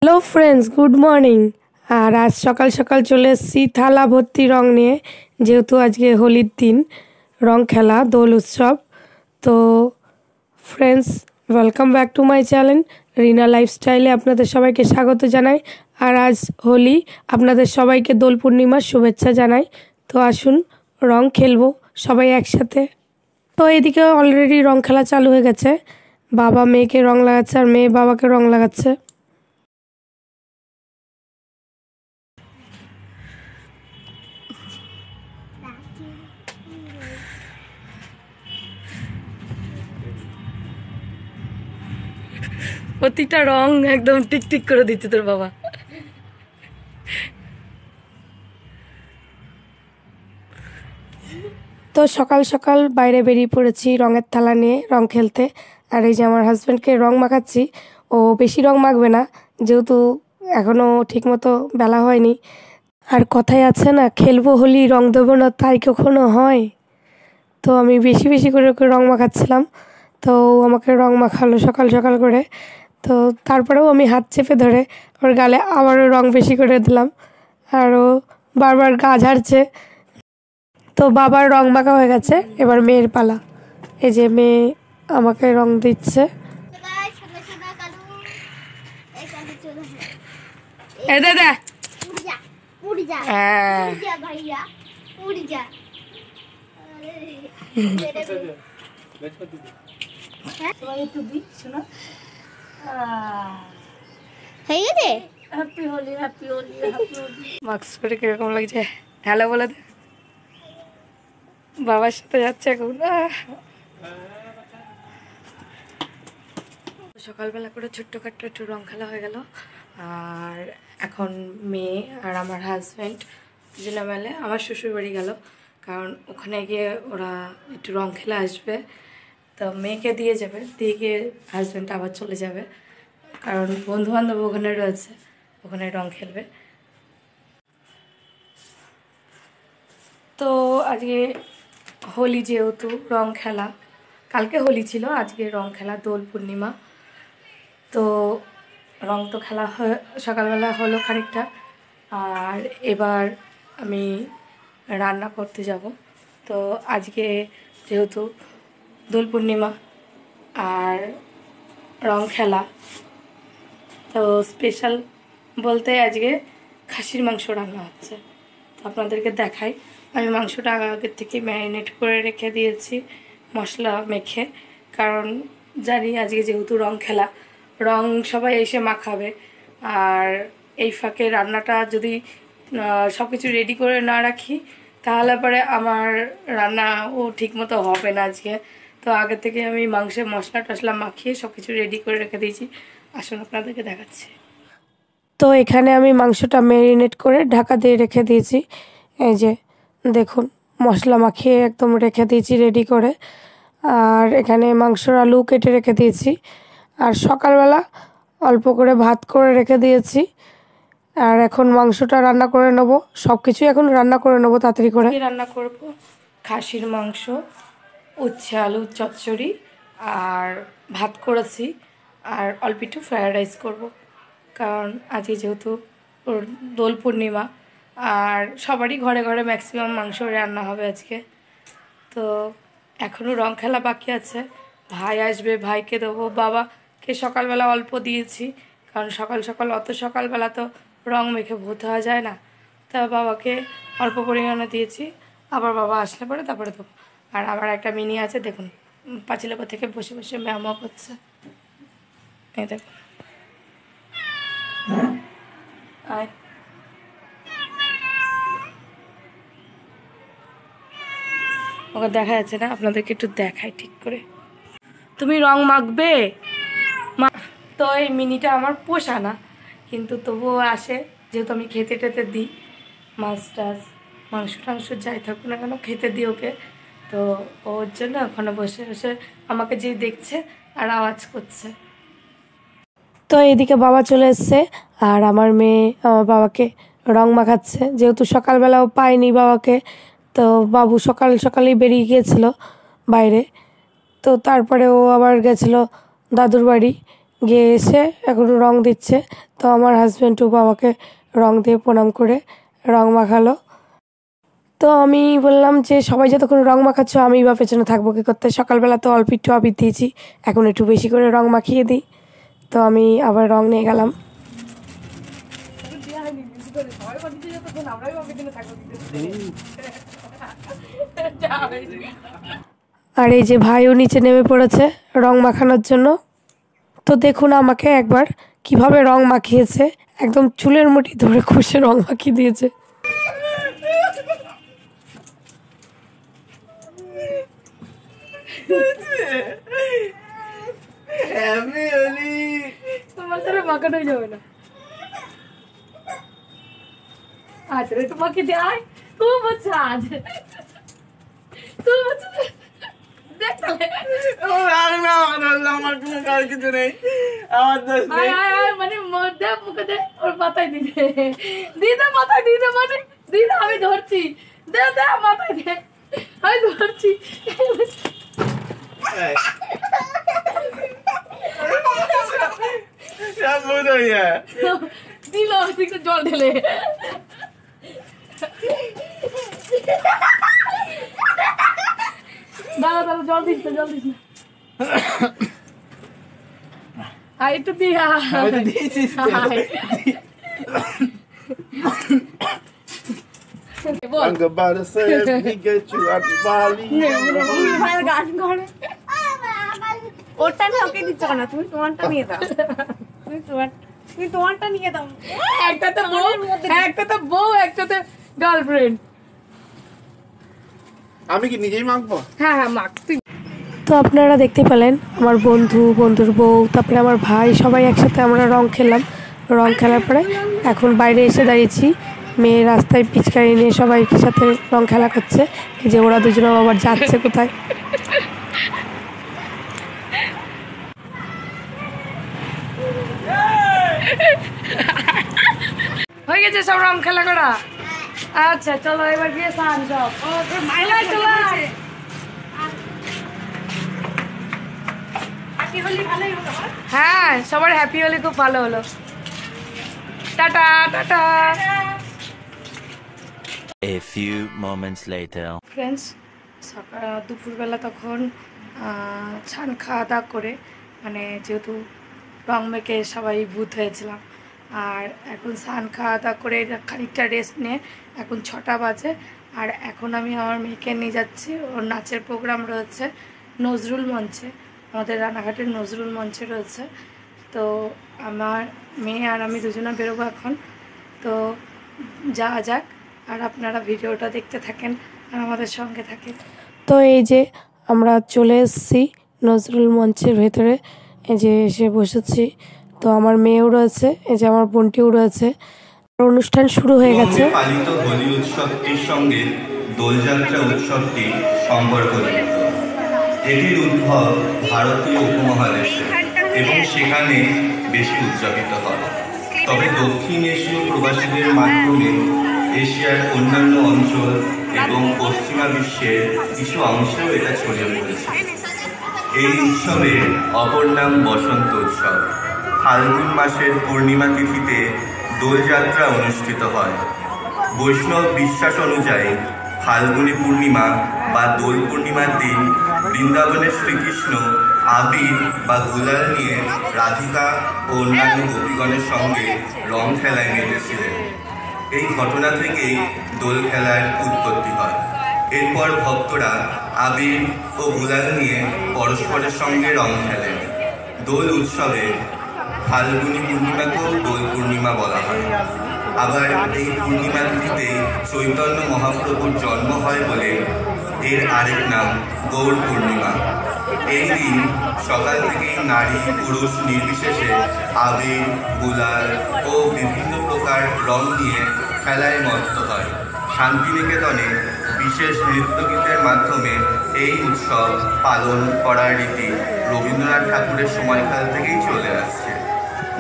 Hello friends, good morning. আর আজ সকাল সকাল চলে এসেছি থালা ভর্তি রং নিয়ে, যেহেতু আজকে হোলির দিন, রং খেলা, দোল উৎসব। তো friends, welcome back to my channel Rina লাইফস্টাইলে আপনাদের সবাইকে স্বাগত জানাই। আর আজ হোলি, আপনাদের সবাইকে দোল পূর্ণিমার শুভেচ্ছা জানাই। তো আসুন রং খেলবো সবাই একসাথে। তো এদিকে অলরেডি রং খেলা চালু হয়ে গেছে। বাবা মেয়েকে রং লাগাচ্ছে আর মেয়ে বাবাকে রং লাগাচ্ছে। প্রতিটা রং একদম টিকটিক করে দিচ্ছে তোর বাবা। তো সকাল সকাল বাইরে বেরিয়ে পড়েছি রঙের থালা নিয়ে রং খেলতে। আর এই যে আমার হাজব্যান্ডকে রং মাখাচ্ছি। ও বেশি রং মাখবে না, যেহেতু এখনও ঠিকমতো বেলা হয়নি। আর কথায় আছে না, খেলবো হোলি রং দেবো না, তাই কখনো হয়? তো আমি বেশি বেশি করে ওকে রং মাখাচ্ছিলাম। তো ও আমাকে রং মাখালো সকাল সকাল করে। তো তারপরেও আমি হাত চেপে ধরে ওর গালে আবারও রং বেশি করে দিলাম। আর ও বারবার গা ঝাড়ছে। তো বাবার রং মাখা হয়ে গেছে, এবার মেয়ের পালা। এই যে মেয়ে আমাকে রং দিচ্ছে। মাস্ক পরে কিরকম লাগছে? হ্যালো বলে দে। বাবার সাথে যাচ্ছে এখন। সকালবেলা করে ছোট্টখাট্টো একটু রং খেলা হয়ে গেল। আর এখন মেয়ে আর আমার হাজব্যান্ড দুজনে মেলে আমার শ্বশুর বাড়ি গেল, কারণ ওখানে গিয়ে ওরা একটু রং খেলা আসবে। তো মেয়েকে দিয়ে যাবে, দিয়ে গিয়ে হাজব্যান্ড আবার চলে যাবে, কারণ বন্ধুবান্ধব ওখানে রয়েছে, ওখানে রং খেলবে। তো আজকে হোলি, যেহেতু রং খেলা, কালকে হোলি ছিল, আজকে রং খেলা দোল পূর্ণিমা। তো রং তো খেলা সকালবেলা হলো খানিকটা। আর এবার আমি রান্না করতে যাব। তো আজকে যেহেতু দোল পূর্ণিমা আর রং খেলা, তো স্পেশাল বলতে আজকে খাসির মাংস রান্না হচ্ছে। তো আপনাদেরকে দেখাই। আমি মাংসটা আগের থেকে ম্যারিনেট করে রেখে দিয়েছি মশলা মেখে, কারণ জানি আজকে যেহেতু রং খেলা, রং সবাই এসে মাখাবে। আর এই ফাঁকে রান্নাটা যদি সব কিছু রেডি করে না রাখি, তাহলে পরে আমার রান্নাও ঠিকমতো হবে না আজকে। তো আগে থেকে আমি মাংসের মশলা টশলা মাখিয়ে সব কিছু রেডি করে রেখে দিয়েছি। আসুন আপনাদেরকে দেখাচ্ছি। তো এখানে আমি মাংসটা ম্যারিনেট করে ঢাকা দিয়ে রেখে দিয়েছি। এই যে দেখুন, মশলা মাখিয়ে একদম রেখে দিয়েছি রেডি করে। আর এখানে মাংসর আলু কেটে রেখে দিয়েছি। আর সকালবেলা অল্প করে ভাত করে রেখে দিয়েছি। আর এখন মাংসটা রান্না করে নেব, সব কিছুই এখন রান্না করে নেবো তাড়াতাড়ি করে। রান্না করব খাসির মাংস, উচ্ছে আলু চচ্চড়ি, আর ভাত করেছি, আর অল্প একটু ফ্রায়েড রাইস করবো, কারণ আজকে যেহেতু দোল পূর্ণিমা আর সবারই ঘরে ঘরে ম্যাক্সিমাম মাংস রান্না হবে আজকে। তো এখনও রং খেলা বাকি আছে, ভাই আসবে, ভাইকে দেবো। বাবাকে সকালবেলা অল্প দিয়েছি, কারণ সকাল সকাল অত সকালবেলা তো রং মেখে ভূত হওয়া যায় না। তা বাবাকে অল্প পরিমাণে দিয়েছি, আবার বাবা আসলে পরে তারপরে দেবো। আর আমার একটা মিনি আছে, দেখুন পাঁচিলের উপর থেকে বসে বসে ম্যামও করছে, এই দেখুন। আয়, ওকে দেখা যাচ্ছে না, আপনাদেরকে একটু দেখাই ঠিক করে। তুমি রং মাখবে? তো এই মিনিটা আমার পোষা না, কিন্তু তবুও আসে, যেহেতু আমি খেতে টেতে দিই, মাছ টাছ মাংস টাংস যাই থাকুক না কেন খেতে দিই ওকে। তো ওর জন্য ওখানে বসে বসে আমাকে যেই দেখছে আর আওয়াজ করছে। তো এইদিকে বাবা চলে এসছে, আর আমার মেয়ে আমার বাবাকে রং মাখাচ্ছে, যেহেতু সকালবেলাও পাইনি বাবাকে। তো বাবু সকাল সকালেই বেরিয়ে গিয়েছিল বাইরে। তো তারপরে ও আবার গেছিলো দাদুর বাড়ি, গিয়ে এসে এখন রং দিচ্ছে। তো আমার হাজব্যান্ডও বাবাকে রং দিয়ে প্রণাম করে রং মাখালো। তো আমি বললাম যে সবাই যতক্ষণ রং মাখাচ্ছ আমি বা পেছনে থাকবো কী করতে, সকালবেলা তো অল্প একটু আবির দিয়েছি, এখন একটু বেশি করে রং মাখিয়ে দিই। তো আমি আবার রং নিয়ে গেলাম। আর এই যে ভাইও নিচে নেমে পড়েছে রং মাখানোর জন্য। তো দেখুন আমাকে একবার কিভাবে রং মাখিয়েছে, একদম চুলের মুঠি ধরে খুশে রং মাখিয়ে দিয়েছে। তোমার তারা মাখানো যাবে না। আচ্ছা তোমাকে দেয় খুব আচ্ছা আজ খুব আচ্ছা দেখ তাহলে আমার কোনো কাজ কিছু নেই, আমার দোষ নেই। মানে মধ্যে মুখে দে ওর মাথায় দিতে দিদা মাথায় দিদা মানে দিদা আমি ধরছি দে দে মাথায় দে আমি ধরছি। দিল একটু জল ঢেলে দাঁড়া দাঁড়া জল দিস না জল দিস না আর একটু দিয়া I'm about to say, we get you out the Bali. গান করে ওটা না ওকে দিচ্ছ না, তুমি তোমারটা নিয়ে দাও, তুমি তোমারটা নিয়ে দাও। একটাতে বউ একটাতে গার্লফ্রেন্ড। আমি কি নিজেই মাখবো? হ্যাঁ হ্যাঁ মাখ তুই। তো আপনারা দেখতে পেলেন আমার বন্ধুর বউ, তারপরে আমার ভাই, সবাই একসাথে আমরা রং খেলাম। রং খেলার পরে এখন বাইরে এসে দাঁড়িয়েছি, মেয়ে রাস্তায় পিচকারি নিয়ে সবাই সাথে রং খেলা করছে। এই যে ওরা দুজনে আবার যাচ্ছে কোথায়। হয়ে গেছে সব রং খেলা করা। আচ্ছা চলো এবার গিয়ে স্নান যাও। হ্যাঁ সবার হ্যাপি হোলি খুব ভালো হলো। Tata tata. A few moments later. Friends দুপুরবেলা তখন ছান খাওয়া দাওয়া করে, মানে যেহেতু রং মেখে সবাই ভূত হয়েছিলাম, আর এখন স্নান খাওয়া দাওয়া করে খানিকটা রেস্ট নিয়ে এখন 6টা বাজে। আর এখন আমি আমার মেয়েকে নিয়ে যাচ্ছি, ওর নাচের প্রোগ্রাম রয়েছে নজরুল মঞ্চে, আমাদের রানাঘাটের নজরুল মঞ্চে রয়েছে। তো আমার মেয়ে আর আমি দুজনে বেরোবো এখন। তো যাওয়া যাক, আর আপনারা ভিডিওটা দেখতে থাকেন আর আমাদের সঙ্গে থাকেন। তো এই যে আমরা চলে এসেছি নজরুল মঞ্চের ভেতরে, এই যে এসে বসেছি। তো আমার মেয়েও রয়েছে, এই যে আমার বোনটিও রয়েছে। অনুষ্ঠান শুরু হয়ে গেছে। পালিত হোলি উৎসবটির সঙ্গে দোলযাত্রা উৎসবটি সম্পর্কযুক্ত। এটির উদ্ভব ভারতীয় উপমহাদেশে এবং সেখানে বেশি উদযাপিত হয়। তবে দক্ষিণ এশীয় প্রবাসীদের মাধ্যমে এশিয়ার অন্যান্য অঞ্চল এবং পশ্চিমা বিশ্বের কিছু অংশেও এটা ছড়িয়ে পড়েছে। এই উৎসবের অপর নাম বসন্ত উৎসব। ফাল্গুন মাসের পূর্ণিমা তিথিতে দোলযাত্রা অনুষ্ঠিত হয়। বৈষ্ণব বিশ্বাস অনুযায়ী ফাল্গুনী পূর্ণিমা বা দোল পূর্ণিমার দিন বৃন্দাবনের শ্রীকৃষ্ণ আবির বা গুলাল নিয়ে রাধিকা ও অন্যান্য গোপীগণের সঙ্গে রং খেলায় মেতেছিলেন। এই ঘটনা থেকেই দোল খেলার উৎপত্তি হয়। এরপর ভক্তরা আবির ও গুলাল নিয়ে পরস্পরের সঙ্গে রং খেলেন। দোল উৎসবে ফাল্গুনী পূর্ণিমাকেও দোল পূর্ণিমা বলা হয়। আবার এই পূর্ণিমা তিথিতে চৈতন্য মহাপ্রভুর জন্ম হয় বলে এর আরেক নাম গৌর পূর্ণিমা। এই দিন সকাল থেকেই নারী পুরুষ নির্বিশেষে আবির, গুলাল ও বিভিন্ন প্রকার রং নিয়ে খেলায় মত্ত হয়। শান্তিনিকেতনে বিশেষ নৃত্যগীতের মাধ্যমে এই উৎসব পালন করার রীতি রবীন্দ্রনাথ ঠাকুরের সময়কাল থেকেই চলে আসছে।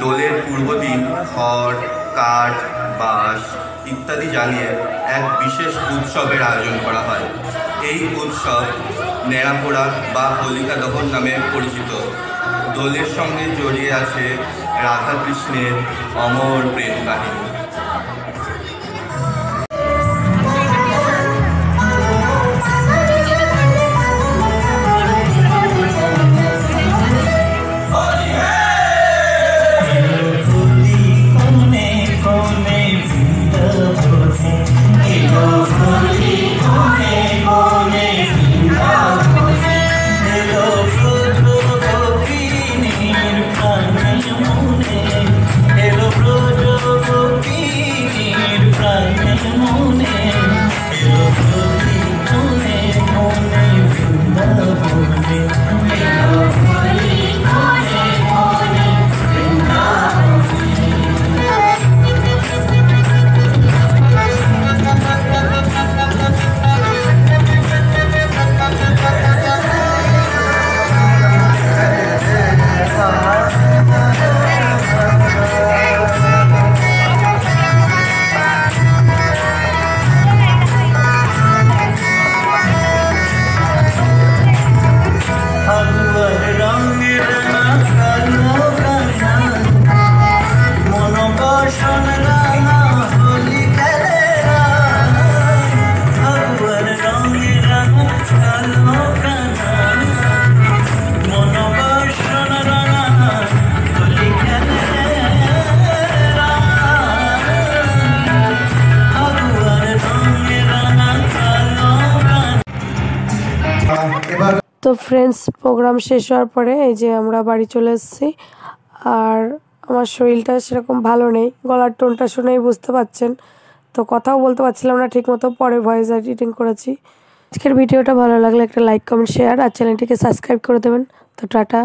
দোলের পূর্বদিন খড়, কাঠ, বাঁশ ইত্যাদি জ্বালিয়ে এক বিশেষ উৎসবের আয়োজন করা হয়। এই উৎসব নেড়াপোড়া বা হোলিকা দহন নামে পরিচিত। দোলের সঙ্গে জড়িয়ে আছে রাধাকৃষ্ণের অমর প্রেম কাহিনী। তো ফ্রেন্ডস, প্রোগ্রাম শেষ হওয়ার পরে এই যে আমরা বাড়ি চলে এসেছি। আর আমার শরীরটা সেরকম ভালো নেই, গলার টোনটা শুনেই বুঝতে পারছেন। তো কথাও বলতে পারছিলাম না ঠিক মতো, পরে ভয়েস এডিটিং করেছি। আজকের ভিডিওটা ভালো লাগলে একটা লাইক, কমেন্ট, শেয়ার আর চ্যানেলটিকে সাবস্ক্রাইব করে দেবেন। তো টাটা।